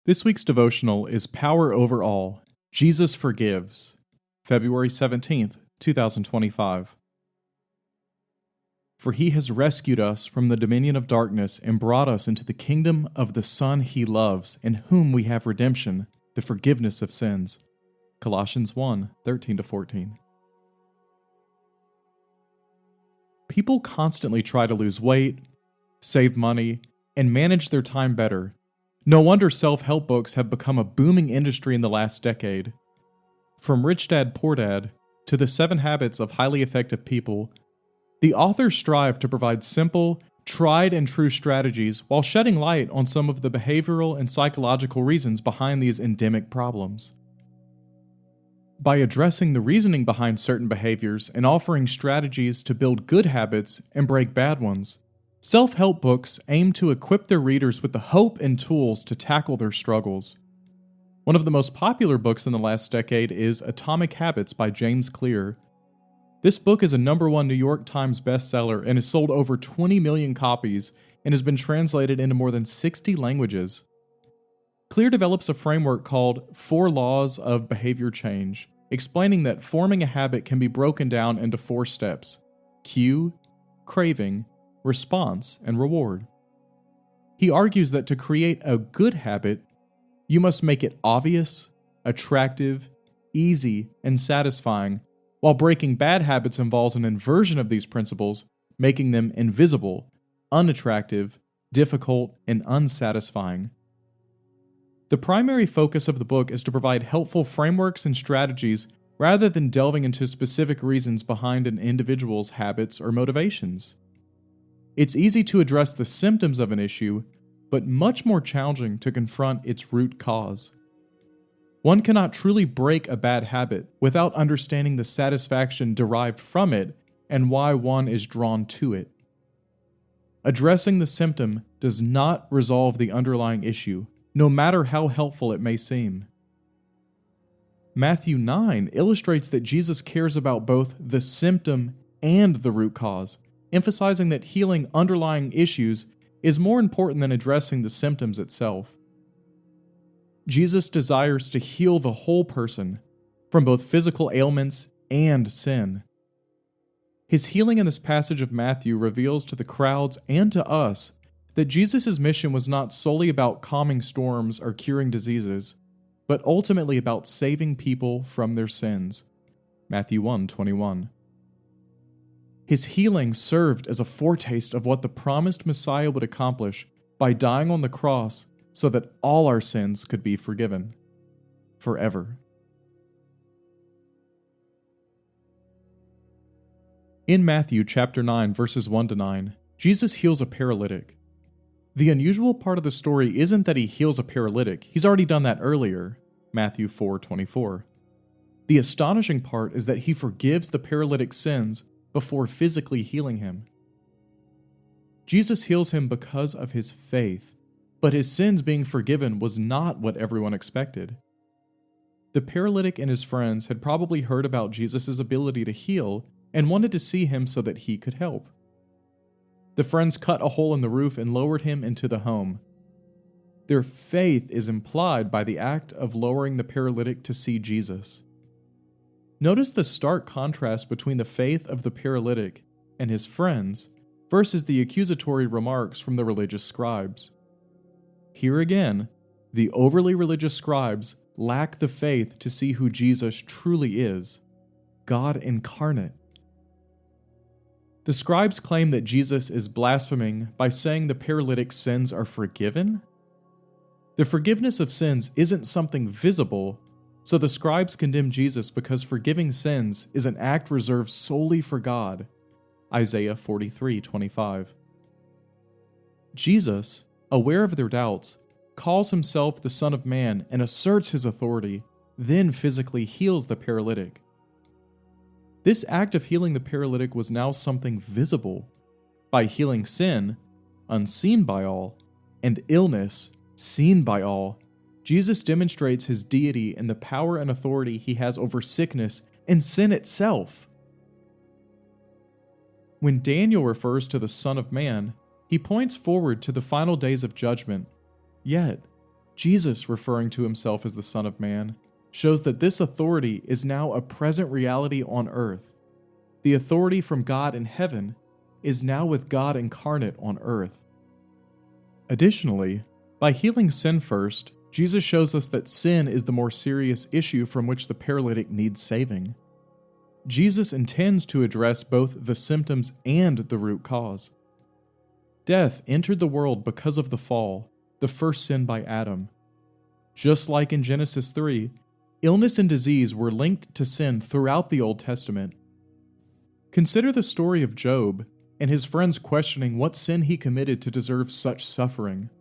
This week's devotional is Power Over All, Jesus Forgives, February 17th, 2025. For he has rescued us from the dominion of darkness and brought us into the kingdom of the Son he loves, in whom we have redemption, the forgiveness of sins. Colossians 1:13-14. People constantly try to lose weight, save money, and manage their time better. No wonder self-help books have become a booming industry in the last decade. From Rich Dad, Poor Dad to The 7 Habits of Highly Effective People, the authors strive to provide simple, tried and true strategies while shedding light on some of the behavioral and psychological reasons behind these endemic problems. By addressing the reasoning behind certain behaviors and offering strategies to build good habits and break bad ones, self-help books aim to equip their readers with the hope and tools to tackle their struggles. One of the most popular books in the last decade is Atomic Habits by James Clear. This book is a #1 New York Times bestseller and has sold over 20 million copies and has been translated into more than 60 languages. Clear develops a framework called 4 Laws of Behavior Change, explaining that forming a habit can be broken down into 4 steps: cue, craving, response, and reward. He argues that to create a good habit, you must make it obvious, attractive, easy, and satisfying, while breaking bad habits involves an inversion of these principles, making them invisible, unattractive, difficult, and unsatisfying. The primary focus of the book is to provide helpful frameworks and strategies rather than delving into specific reasons behind an individual's habits or motivations. It's easy to address the symptoms of an issue, but much more challenging to confront its root cause. One cannot truly break a bad habit without understanding the satisfaction derived from it and why one is drawn to it. Addressing the symptom does not resolve the underlying issue, no matter how helpful it may seem. Matthew 9 illustrates that Jesus cares about both the symptom and the root cause, emphasizing that healing underlying issues is more important than addressing the symptoms itself. Jesus desires to heal the whole person from both physical ailments and sin. His healing in this passage of Matthew reveals to the crowds and to us that Jesus' mission was not solely about calming storms or curing diseases, but ultimately about saving people from their sins. Matthew 1:21. His healing served as a foretaste of what the promised Messiah would accomplish by dying on the cross so that all our sins could be forgiven forever. In Matthew chapter 9, verses 1-9, Jesus heals a paralytic. The unusual part of the story isn't that he heals a paralytic. He's already done that earlier, Matthew 4:24. The astonishing part is that he forgives the paralytic's sins before physically healing him. Jesus heals him because of his faith, but his sins being forgiven was not what everyone expected. The paralytic and his friends had probably heard about Jesus' ability to heal and wanted to see him so that he could help. The friends cut a hole in the roof and lowered him into the home. Their faith is implied by the act of lowering the paralytic to see Jesus. Notice the stark contrast between the faith of the paralytic and his friends versus the accusatory remarks from the religious scribes. Here again, the overly religious scribes lack the faith to see who Jesus truly is, God incarnate. The scribes claim that Jesus is blaspheming by saying the paralytic's sins are forgiven. The forgiveness of sins isn't something visible, so the scribes condemn Jesus because forgiving sins is an act reserved solely for God. Isaiah 43:25. Jesus, aware of their doubts, calls himself the Son of Man and asserts his authority, then physically heals the paralytic. This act of healing the paralytic was now something visible. By healing sin, unseen by all, and illness, seen by all, Jesus demonstrates his deity and the power and authority he has over sickness and sin itself. When Daniel refers to the Son of Man, he points forward to the final days of judgment. Yet, Jesus, referring to himself as the Son of Man, shows that this authority is now a present reality on earth. The authority from God in heaven is now with God incarnate on earth. Additionally, by healing sin first, Jesus shows us that sin is the more serious issue from which the paralytic needs saving. Jesus intends to address both the symptoms and the root cause. Death entered the world because of the fall, the first sin by Adam. Just like in Genesis 3, illness and disease were linked to sin throughout the Old Testament. Consider the story of Job and his friends questioning what sin he committed to deserve such suffering.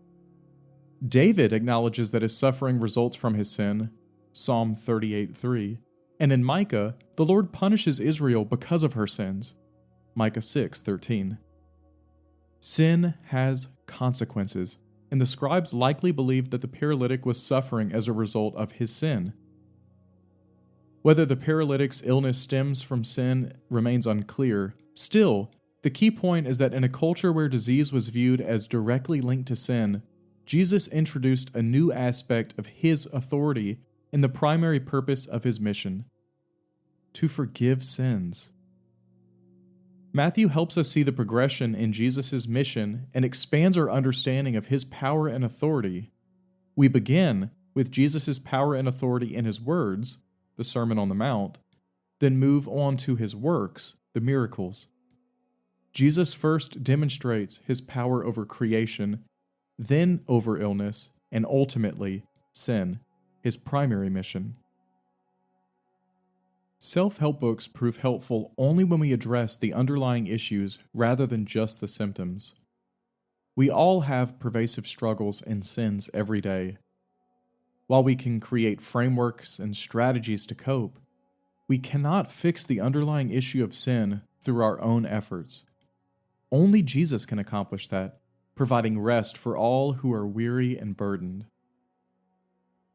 David acknowledges that his suffering results from his sin, Psalm 38:3, and in Micah, the Lord punishes Israel because of her sins, Micah 6:13. Sin has consequences, and the scribes likely believed that the paralytic was suffering as a result of his sin. Whether the paralytic's illness stems from sin remains unclear. Still, the key point is that in a culture where disease was viewed as directly linked to sin, Jesus introduced a new aspect of his authority in the primary purpose of his mission: to forgive sins. Matthew helps us see the progression in Jesus' mission and expands our understanding of his power and authority. We begin with Jesus' power and authority in his words, the Sermon on the Mount, then move on to his works, the miracles. Jesus first demonstrates his power over creation, then over illness, and ultimately sin, his primary mission. Self-help books prove helpful only when we address the underlying issues rather than just the symptoms. We all have pervasive struggles and sins every day. While we can create frameworks and strategies to cope, we cannot fix the underlying issue of sin through our own efforts. Only Jesus can accomplish that, providing rest for all who are weary and burdened.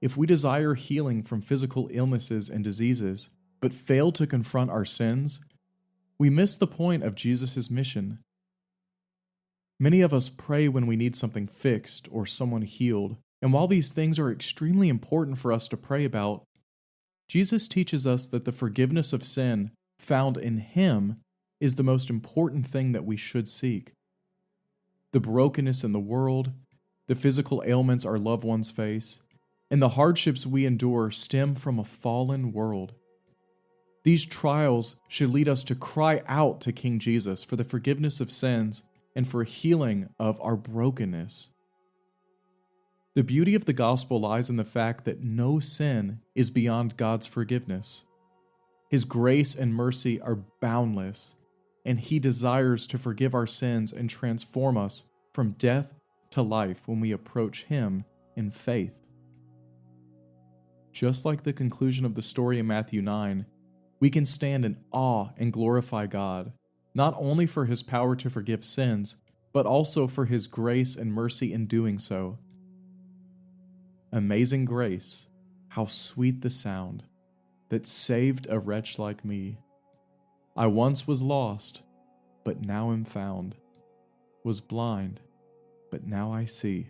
If we desire healing from physical illnesses and diseases, but fail to confront our sins, we miss the point of Jesus' mission. Many of us pray when we need something fixed or someone healed, and while these things are extremely important for us to pray about, Jesus teaches us that the forgiveness of sin found in Him is the most important thing that we should seek. The brokenness in the world, the physical ailments our loved ones face, and the hardships we endure stem from a fallen world. These trials should lead us to cry out to King Jesus for the forgiveness of sins and for healing of our brokenness. The beauty of the gospel lies in the fact that no sin is beyond God's forgiveness. His grace and mercy are boundless, and He desires to forgive our sins and transform us from death to life when we approach Him in faith. Just like the conclusion of the story in Matthew 9, we can stand in awe and glorify God, not only for His power to forgive sins, but also for His grace and mercy in doing so. Amazing grace, how sweet the sound that saved a wretch like me. I once was lost, but now am found, was blind, but now I see.